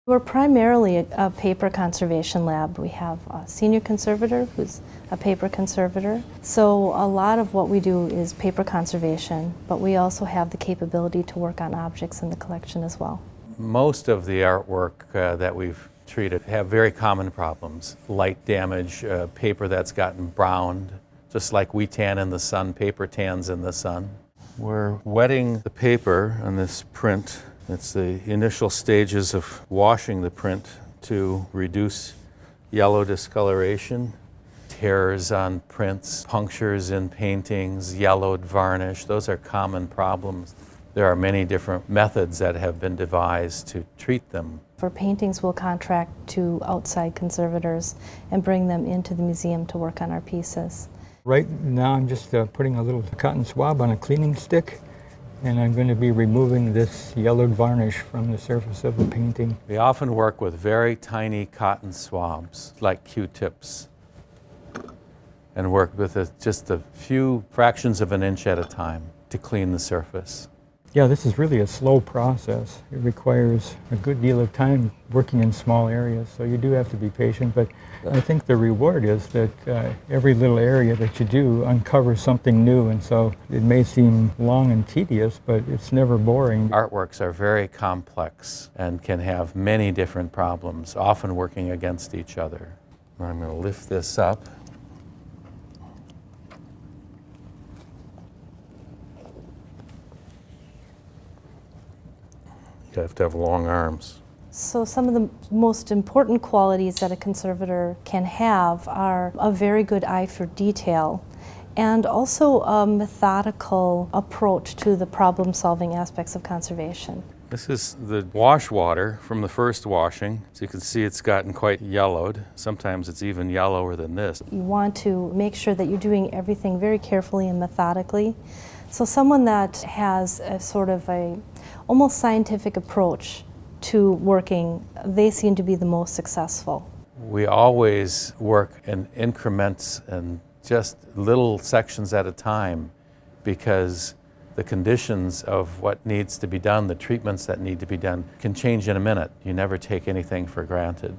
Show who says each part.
Speaker 1: We're primarily a paper conservation lab. We have a senior conservator who's a paper conservator. So a lot of what we do is paper conservation, but we also have the capability to work on objects in the collection as well.
Speaker 2: Most of the artwork that we've treated have very common problems. Light damage, paper that's gotten browned, just like we tan in the sun, paper tans in the sun. We're wetting the paper on this print. It's the initial stages of washing the print to reduce yellow discoloration, tears on prints, punctures in paintings, yellowed varnish. Those are common problems. There are many different methods that have been devised to treat them.
Speaker 1: For paintings, we'll contract to outside conservators and bring them into the museum to work on our pieces.
Speaker 3: Right now I'm just putting a little cotton swab on a cleaning stick, and I'm going to be removing this yellowed varnish from the surface of the painting.
Speaker 2: We often work with very tiny cotton swabs, like Q-tips, and work with just a few fractions of an inch at a time to clean the surface.
Speaker 3: Yeah, this is really a slow process. It requires a good deal of time working in small areas, so you do have to be patient, but I think the reward is that every little area that you do uncovers something new, and so it may seem long and tedious, but it's never boring.
Speaker 2: Artworks are very complex and can have many different problems, often working against each other. I'm going to lift this up. You have to have long arms.
Speaker 1: So some of the most important qualities that a conservator can have are a very good eye for detail and also a methodical approach to the problem-solving aspects of conservation.
Speaker 2: This is the wash water from the first washing. So you can see it's gotten quite yellowed. Sometimes it's even yellower than this.
Speaker 1: You want to make sure that you're doing everything very carefully and methodically. So someone that has a sort of a almost scientific approach to working, they seem to be the most successful.
Speaker 2: We always work in increments and just little sections at a time because the conditions of what needs to be done, the treatments that need to be done, can change in a minute. You never take anything for granted.